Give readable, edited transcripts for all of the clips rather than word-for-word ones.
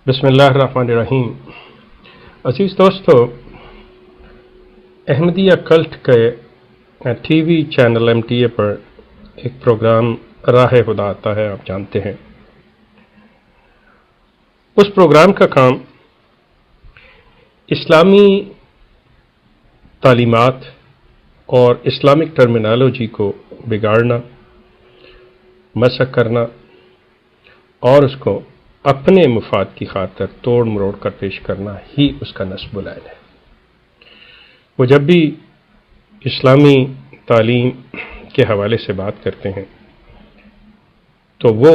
بسم اللہ الرحمن الرحیم۔ عزیز دوستو، احمدیہ کلٹ کے ٹی وی چینل MTA پر ایک پروگرام راہ خدا آتا ہے، آپ جانتے ہیں۔ اس پروگرام کا کام اسلامی تعلیمات اور اسلامک ٹرمینالوجی کو بگاڑنا، مسخ کرنا اور اس کو اپنے مفاد کی خاطر توڑ مروڑ کر پیش کرنا ہی اس کا نصب العین ہے۔ وہ جب بھی اسلامی تعلیم کے حوالے سے بات کرتے ہیں تو وہ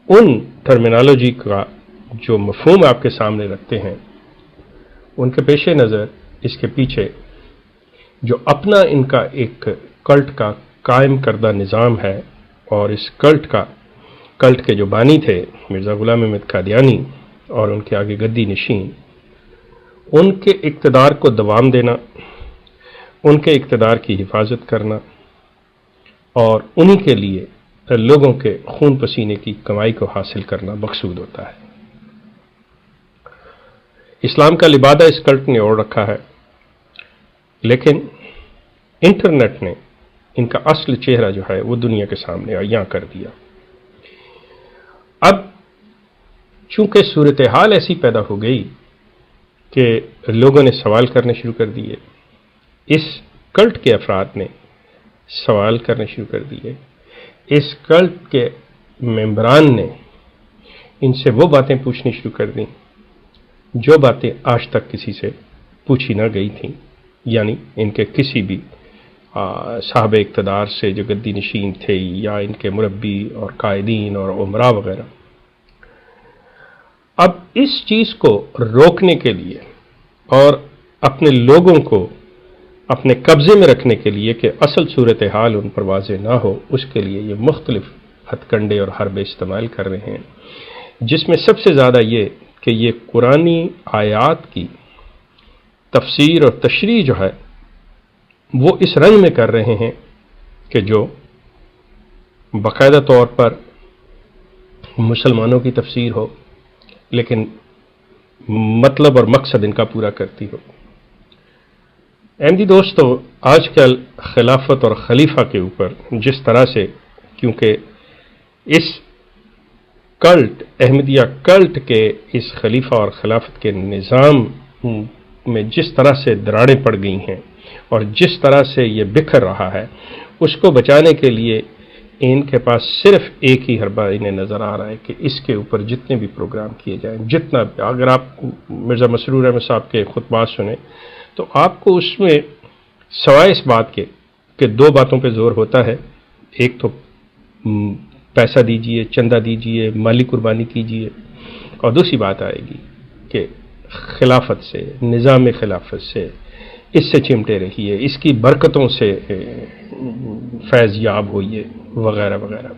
ان ٹرمینالوجی کا جو مفہوم آپ کے سامنے رکھتے ہیں، ان کے پیش نظر اس کے پیچھے جو اپنا ان کا ایک کلٹ کا قائم کردہ نظام ہے، اور اس کلٹ کے جو بانی تھے مرزا غلام احمد قادیانی اور ان کے آگے گدی نشین، ان کے اقتدار کو دوام دینا، ان کے اقتدار کی حفاظت کرنا اور انہی کے لیے لوگوں کے خون پسینے کی کمائی کو حاصل کرنا مقصود ہوتا ہے۔ اسلام کا لبادہ اس کلٹ نے اوڑھ رکھا ہے، لیکن انٹرنیٹ نے ان کا اصل چہرہ جو ہے وہ دنیا کے سامنے عیاں کر دیا۔ اب چونکہ صورتحال ایسی پیدا ہو گئی کہ لوگوں نے سوال کرنے شروع کر دیے، اس کلٹ کے افراد نے سوال کرنے شروع کر دیے، اس کلٹ کے ممبران نے ان سے وہ باتیں پوچھنی شروع کر دیں جو باتیں آج تک کسی سے پوچھی نہ گئی تھیں، یعنی ان کے کسی بھی صاحب اقتدار سے جو گدی نشین تھے یا ان کے مربی اور قائدین اور عمراء وغیرہ۔ اب اس چیز کو روکنے کے لیے اور اپنے لوگوں کو اپنے قبضے میں رکھنے کے لیے کہ اصل صورتحال ان پر واضح نہ ہو، اس کے لیے یہ مختلف ہتھ کنڈے اور حربے استعمال کر رہے ہیں، جس میں سب سے زیادہ یہ کہ یہ قرآنی آیات کی تفسیر اور تشریح جو ہے وہ اس رنگ میں کر رہے ہیں کہ جو باقاعدہ طور پر مسلمانوں کی تفسیر ہو، لیکن مطلب اور مقصد ان کا پورا کرتی ہو۔ احمدی دوستو، آج کل خلافت اور خلیفہ کے اوپر جس طرح سے، کیونکہ اس کلٹ احمدیہ کلٹ کے اس خلیفہ اور خلافت کے نظام میں جس طرح سے دراڑیں پڑ گئی ہیں اور جس طرح سے یہ بکھر رہا ہے، اس کو بچانے کے لیے ان کے پاس صرف ایک ہی حربہ انہیں نظر آ رہا ہے کہ اس کے اوپر جتنے بھی پروگرام کیے جائیں، جتنا اگر آپ مرزا مسرور احمد صاحب کے خطبات سنیں تو آپ کو اس میں سوائے اس بات کے کہ دو باتوں پہ زور ہوتا ہے، ایک تو پیسہ دیجئے، چندہ دیجئے، مالی قربانی کیجئے، اور دوسری بات آئے گی کہ خلافت سے، نظام خلافت سے، اس سے چمٹے رہیے، اس کی برکتوں سے فیض یاب ہوئیے وغیرہ وغیرہ۔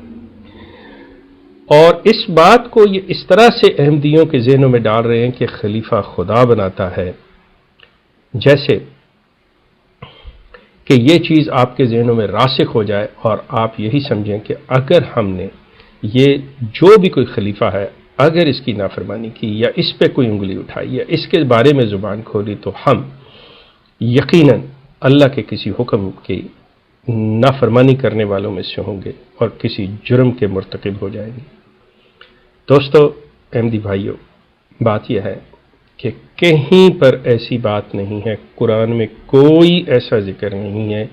اور اس بات کو یہ اس طرح سے احمدیوں کے ذہنوں میں ڈال رہے ہیں کہ خلیفہ خدا بناتا ہے، جیسے کہ یہ چیز آپ کے ذہنوں میں راسخ ہو جائے اور آپ یہی سمجھیں کہ اگر ہم نے یہ جو بھی کوئی خلیفہ ہے اگر اس کی نافرمانی کی یا اس پہ کوئی انگلی اٹھائی یا اس کے بارے میں زبان کھولی تو ہم یقیناً اللہ کے کسی حکم کی نافرمانی کرنے والوں میں سے ہوں گے اور کسی جرم کے مرتکب ہو جائیں گے۔ دوستو، احمدی بھائیو، بات یہ ہے کہ کہیں پر ایسی بات نہیں ہے، قرآن میں کوئی ایسا ذکر نہیں ہے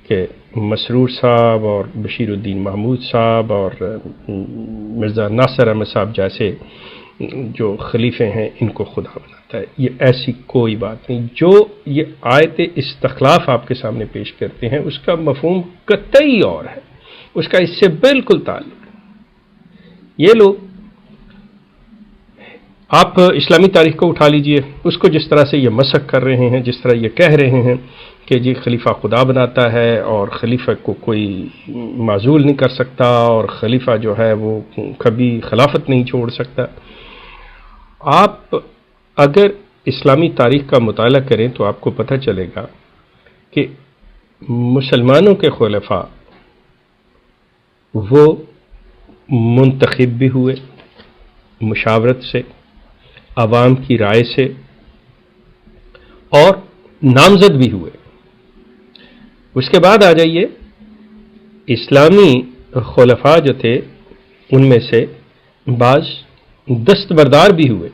کہ مسرور صاحب اور بشیر الدین محمود صاحب اور مرزا ناصر احمد صاحب جیسے جو خلیفے ہیں ان کو خدا بناتا ہے۔ یہ ایسی کوئی بات نہیں۔ جو یہ آیت استخلاف آپ کے سامنے پیش کرتے ہیں اس کا مفہوم قطعی اور ہے، اس کا اس سے بالکل تعلق ہے۔ یہ لوگ، آپ اسلامی تاریخ کو اٹھا لیجئے، اس کو جس طرح سے یہ مسخ کر رہے ہیں، جس طرح یہ کہہ رہے ہیں کہ جی خلیفہ خدا بناتا ہے اور خلیفہ کو کوئی معزول نہیں کر سکتا اور خلیفہ جو ہے وہ کبھی خلافت نہیں چھوڑ سکتا۔ آپ اگر اسلامی تاریخ کا مطالعہ کریں تو آپ کو پتہ چلے گا کہ مسلمانوں کے خلفاء وہ منتخب بھی ہوئے مشاورت سے، عوام کی رائے سے اور نامزد بھی ہوئے۔ اس کے بعد آ جائیے، اسلامی خلفاء جو تھے ان میں سے بعض دستبردار بھی ہوئے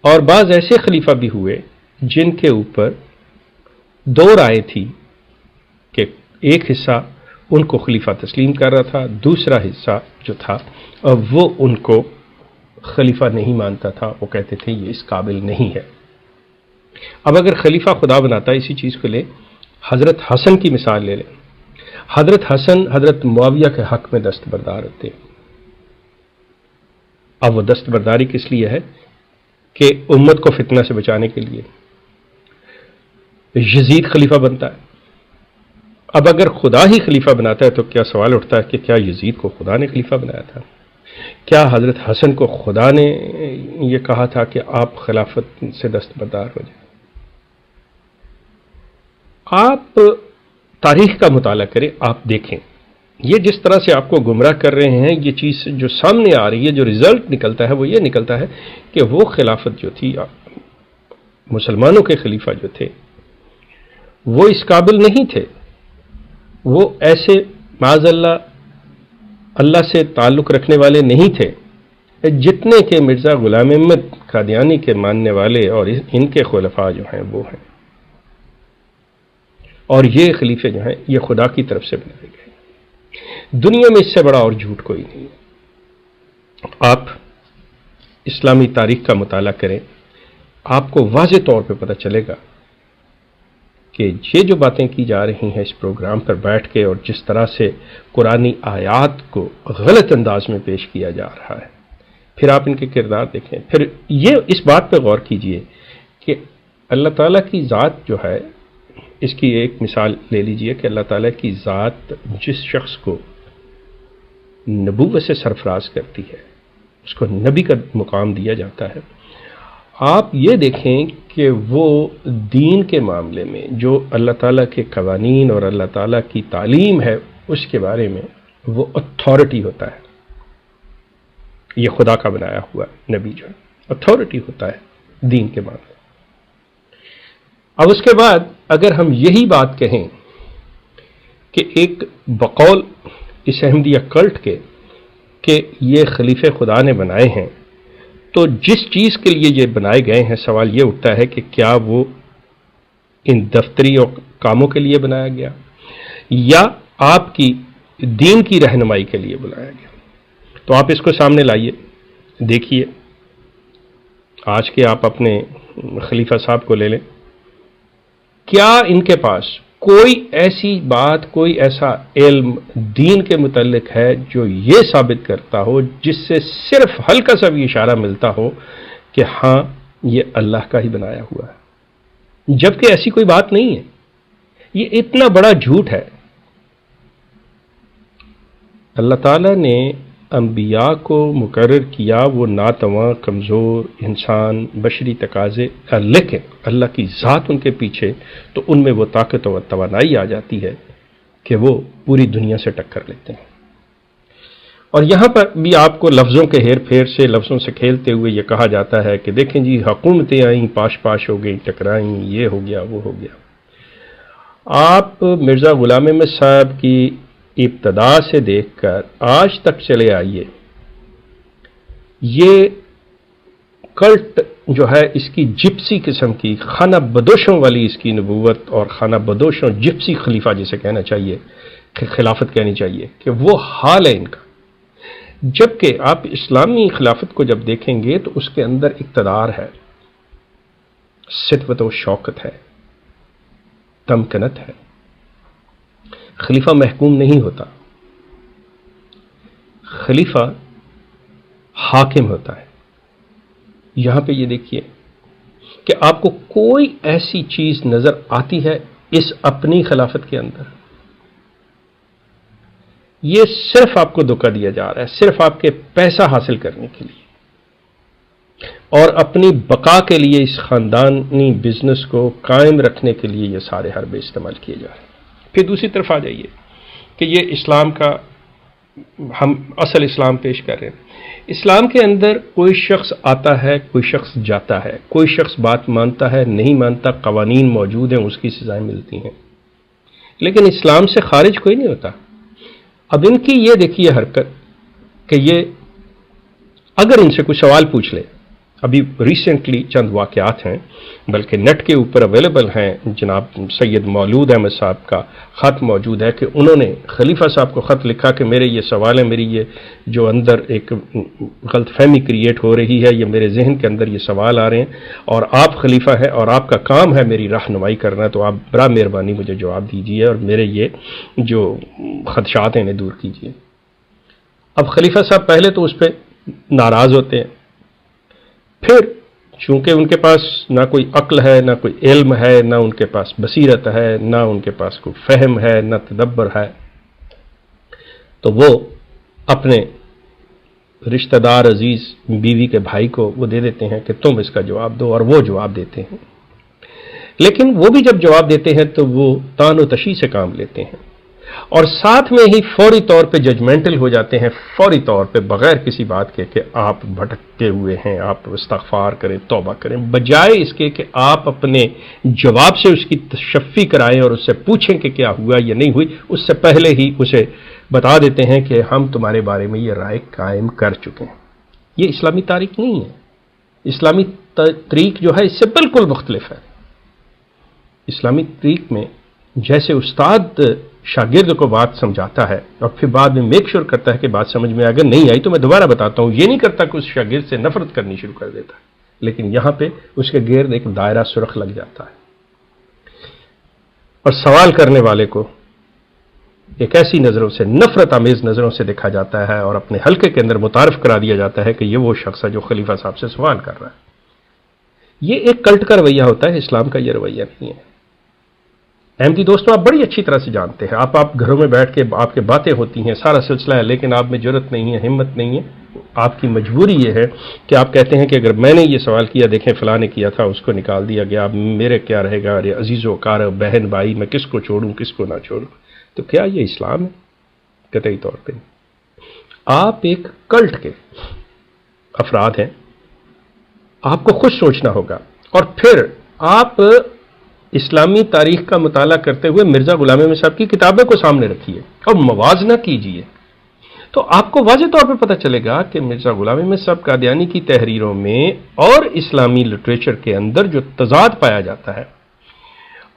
اور بعض ایسے خلیفہ بھی ہوئے جن کے اوپر دو رائے تھی کہ ایک حصہ ان کو خلیفہ تسلیم کر رہا تھا، دوسرا حصہ جو تھا وہ ان کو خلیفہ نہیں مانتا تھا، وہ کہتے تھے یہ اس قابل نہیں ہے۔ اب اگر خلیفہ خدا بناتا ہے، اسی چیز کو لیں، حضرت حسن کی مثال لے لیں۔ حضرت حسن حضرت معاویہ کے حق میں دستبردار تھے۔ اب وہ دستبرداری کس لیے ہے؟ کہ امت کو فتنہ سے بچانے کے لیے۔ یزید خلیفہ بنتا ہے۔ اب اگر خدا ہی خلیفہ بناتا ہے تو کیا سوال اٹھتا ہے کہ کیا یزید کو خدا نے خلیفہ بنایا تھا؟ کیا حضرت حسن کو خدا نے یہ کہا تھا کہ آپ خلافت سے دستبردار ہو جائیں؟ آپ تاریخ کا مطالعہ کریں، آپ دیکھیں یہ جس طرح سے آپ کو گمراہ کر رہے ہیں، یہ چیز جو سامنے آ رہی ہے، جو رزلٹ نکلتا ہے وہ یہ نکلتا ہے کہ وہ خلافت جو تھی، مسلمانوں کے خلیفہ جو تھے وہ اس قابل نہیں تھے، وہ ایسے معاذ اللہ سے تعلق رکھنے والے نہیں تھے جتنے کہ مرزا غلام احمد قادیانی کے ماننے والے اور ان کے خلفاء جو ہیں وہ ہیں، اور یہ خلیفے جو ہیں یہ خدا کی طرف سے بنائے گئے۔ دنیا میں اس سے بڑا اور جھوٹ کوئی نہیں۔ آپ اسلامی تاریخ کا مطالعہ کریں، آپ کو واضح طور پہ پتہ چلے گا کہ یہ جو باتیں کی جا رہی ہیں اس پروگرام پر بیٹھ کے، اور جس طرح سے قرآنی آیات کو غلط انداز میں پیش کیا جا رہا ہے، پھر آپ ان کے کردار دیکھیں، پھر یہ اس بات پہ غور کیجئے کہ اللہ تعالیٰ کی ذات جو ہے، اس کی ایک مثال لے لیجئے کہ اللہ تعالیٰ کی ذات جس شخص کو نبوت سے سرفراز کرتی ہے، اس کو نبی کا مقام دیا جاتا ہے، آپ یہ دیکھیں کہ وہ دین کے معاملے میں جو اللہ تعالیٰ کے قوانین اور اللہ تعالیٰ کی تعلیم ہے اس کے بارے میں وہ اتھارٹی ہوتا ہے۔ یہ خدا کا بنایا ہوا نبی جو ہے اتھارٹی ہوتا ہے دین کے معاملے۔ اب اس کے بعد اگر ہم یہی بات کہیں کہ ایک بقول اس احمدیہ کلٹ کے کہ یہ خلیفے خدا نے بنائے ہیں، تو جس چیز کے لیے یہ بنائے گئے ہیں، سوال یہ اٹھتا ہے کہ کیا وہ ان دفتری اور کاموں کے لیے بنایا گیا یا آپ کی دین کی رہنمائی کے لیے بنایا گیا؟ تو آپ اس کو سامنے لائیے، دیکھیے، آج کے آپ اپنے خلیفہ صاحب کو لے لیں، کیا ان کے پاس کوئی ایسی بات، کوئی ایسا علم دین کے متعلق ہے جو یہ ثابت کرتا ہو، جس سے صرف ہلکا سا بھی اشارہ ملتا ہو کہ ہاں یہ اللہ کا ہی بنایا ہوا ہے؟ جبکہ ایسی کوئی بات نہیں ہے۔ یہ اتنا بڑا جھوٹ ہے۔ اللہ تعالیٰ نے انبیاء کو مقرر کیا، وہ ناتواں کمزور انسان بشری تقاضے، لیکن اللہ کی ذات ان کے پیچھے، تو ان میں وہ طاقت و توانائی آ جاتی ہے کہ وہ پوری دنیا سے ٹکر لیتے ہیں۔ اور یہاں پر بھی آپ کو لفظوں کے ہیر پھیر سے، لفظوں سے کھیلتے ہوئے یہ کہا جاتا ہے کہ دیکھیں جی حکومتیں آئیں، پاش ہو گئی، ٹکرائیں، یہ ہو گیا وہ ہو گیا۔ آپ مرزا غلام احمد صاحب کی ابتدا سے دیکھ کر آج تک چلے آئیے، یہ کلٹ جو ہے اس کی جپسی قسم کی، خانہ بدوشوں والی اس کی نبوت، اور خانہ بدوشوں جپسی خلیفہ جسے کہنا چاہیے، خلافت کہنی چاہیے، کہ وہ حال ہے ان کا۔ جبکہ آپ اسلامی خلافت کو جب دیکھیں گے تو اس کے اندر اقتدار ہے، سطوت و شوکت ہے، تمکنت ہے۔ خلیفہ محکوم نہیں ہوتا، خلیفہ حاکم ہوتا ہے۔ یہاں پہ یہ دیکھیے کہ آپ کو کوئی ایسی چیز نظر آتی ہے اس اپنی خلافت کے اندر؟ یہ صرف آپ کو دھوکہ دیا جا رہا ہے، صرف آپ کے پیسہ حاصل کرنے کے لیے اور اپنی بقا کے لیے، اس خاندانی بزنس کو قائم رکھنے کے لیے یہ سارے حربے استعمال کیے جا رہے ہیں۔ پھر دوسری طرف آ جائیے کہ یہ اسلام کا ہم اصل اسلام پیش کر رہے ہیں۔ اسلام کے اندر کوئی شخص آتا ہے، کوئی شخص جاتا ہے، کوئی شخص بات مانتا ہے، نہیں مانتا، قوانین موجود ہیں، اس کی سزائیں ملتی ہیں، لیکن اسلام سے خارج کوئی نہیں ہوتا۔ اب ان کی یہ دیکھیے حرکت کہ یہ اگر ان سے کوئی سوال پوچھ لے، ابھی ریسنٹلی چند واقعات ہیں بلکہ نیٹ کے اوپر اویلیبل ہیں، جناب سید مولود احمد صاحب کا خط موجود ہے کہ انہوں نے خلیفہ صاحب کو خط لکھا کہ میرے یہ سوال ہے، میری یہ جو اندر ایک غلط فہمی کریٹ ہو رہی ہے، یہ میرے ذہن کے اندر یہ سوال آ رہے ہیں اور آپ خلیفہ ہیں اور آپ کا کام ہے میری رہنمائی کرنا، تو آپ برا مہربانی مجھے جواب دیجیے اور میرے یہ جو خدشات ہیں انہیں دور کیجیے۔ اب خلیفہ صاحب پہلے تو اس پہ ناراض ہوتے ہیں، پھر چونکہ ان کے پاس نہ کوئی عقل ہے، نہ کوئی علم ہے، نہ ان کے پاس بصیرت ہے، نہ ان کے پاس کوئی فہم ہے، نہ تدبر ہے، تو وہ اپنے رشتہ دار عزیز بیوی کے بھائی کو وہ دے دیتے ہیں کہ تم اس کا جواب دو، اور وہ جواب دیتے ہیں۔ لیکن وہ بھی جب جواب دیتے ہیں تو وہ تان و تشی سے کام لیتے ہیں اور ساتھ میں ہی فوری طور پہ ججمنٹل ہو جاتے ہیں، فوری طور پہ بغیر کسی بات کے کہ آپ بھٹکتے ہوئے ہیں، آپ استغفار کریں، توبہ کریں، بجائے اس کے کہ آپ اپنے جواب سے اس کی تشفی کرائیں اور اس سے پوچھیں کہ کیا ہوا یا نہیں ہوئی، اس سے پہلے ہی اسے بتا دیتے ہیں کہ ہم تمہارے بارے میں یہ رائے قائم کر چکے ہیں۔ یہ اسلامی تاریخ نہیں ہے۔ اسلامی طریق جو ہے اس سے بالکل مختلف ہے۔ اسلامی طریق میں جیسے استاد شاگرد کو بات سمجھاتا ہے اور پھر بعد میں میک شور کرتا ہے کہ بات سمجھ میں اگر نہیں آئی تو میں دوبارہ بتاتا ہوں، یہ نہیں کرتا کہ اس شاگرد سے نفرت کرنی شروع کر دیتا ہے، لیکن یہاں پہ اس کے گرد ایک دائرہ سرخ لگ جاتا ہے اور سوال کرنے والے کو ایک ایسی نظروں سے، نفرت آمیز نظروں سے دیکھا جاتا ہے اور اپنے حلقے کے اندر متعارف کرا دیا جاتا ہے کہ یہ وہ شخص ہے جو خلیفہ صاحب سے سوال کر رہا ہے۔ یہ ایک کلٹ کا رویہ ہوتا ہے، اسلام کا یہ رویہ نہیں ہے۔ احمدی دوستوں، آپ بڑی اچھی طرح سے جانتے ہیں، آپ گھروں میں بیٹھ کے آپ کے باتیں ہوتی ہیں، سارا سلسلہ ہے، لیکن آپ میں جرأت نہیں ہے، ہمت نہیں ہے۔ آپ کی مجبوری یہ ہے کہ آپ کہتے ہیں کہ اگر میں نے یہ سوال کیا، دیکھیں فلاں نے کیا تھا، اس کو نکال دیا گیا، اب میرے کیا رہے گا، ارے عزیز و کار بہن بھائی، میں کس کو چھوڑوں کس کو نہ چھوڑوں۔ تو کیا یہ اسلام ہے؟ قطعی طور پہ آپ ایک کلٹ کے افراد ہیں، آپ کو خود سوچنا ہوگا اور پھر آپ اسلامی تاریخ کا مطالعہ کرتے ہوئے مرزا غلام احمد صاحب کی کتابیں کو سامنے رکھیے اور موازنہ کیجیے، تو آپ کو واضح طور پہ پتہ چلے گا کہ مرزا غلام احمد صاحب قادیانی کی تحریروں میں اور اسلامی لٹریچر کے اندر جو تضاد پایا جاتا ہے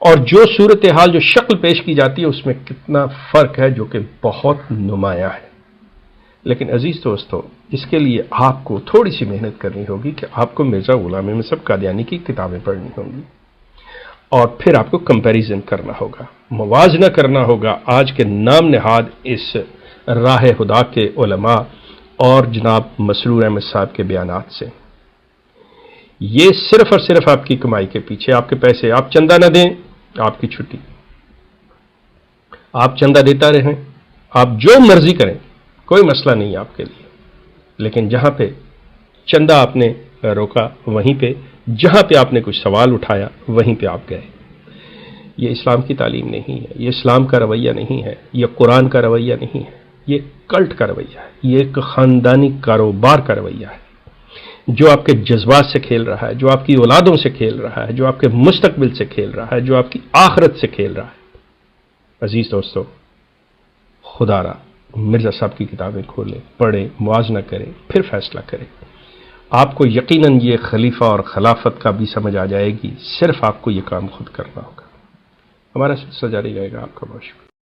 اور جو صورتحال، جو شکل پیش کی جاتی ہے، اس میں کتنا فرق ہے جو کہ بہت نمایاں ہے۔ لیکن عزیز دوستو، اس کے لیے آپ کو تھوڑی سی محنت کرنی ہوگی کہ آپ کو مرزا غلام احمد صاحب قادیانی کی کتابیں پڑھنی ہوں گی اور پھر آپ کو کمپیریزن کرنا ہوگا، موازنہ کرنا ہوگا آج کے نام نہاد اس راہ خدا کے علماء اور جناب مسرور احمد صاحب کے بیانات سے۔ یہ صرف اور صرف آپ کی کمائی کے پیچھے، آپ کے پیسے، آپ چندہ نہ دیں آپ کی چھٹی، آپ چندہ دیتا رہیں، آپ جو مرضی کریں، کوئی مسئلہ نہیں آپ کے لیے، لیکن جہاں پہ چندہ آپ نے روکا وہیں پہ، جہاں پہ آپ نے کچھ سوال اٹھایا وہیں پہ آپ گئے۔ یہ اسلام کی تعلیم نہیں ہے، یہ اسلام کا رویہ نہیں ہے، یہ قرآن کا رویہ نہیں ہے، یہ کلٹ کا رویہ ہے، یہ ایک خاندانی کاروبار کا رویہ ہے جو آپ کے جذبات سے کھیل رہا ہے، جو آپ کی اولادوں سے کھیل رہا ہے، جو آپ کے مستقبل سے کھیل رہا ہے، جو آپ کی آخرت سے کھیل رہا ہے۔ عزیز دوستو، خدا را مرزا صاحب کی کتابیں کھولیں، پڑھیں، موازنہ کریں، پھر فیصلہ کریں۔ آپ کو یقیناً یہ خلیفہ اور خلافت کا بھی سمجھ آ جائے گی، صرف آپ کو یہ کام خود کرنا ہوگا۔ ہمارا سلسلہ جاری رہے گا۔ آپ کا بہت شکریہ۔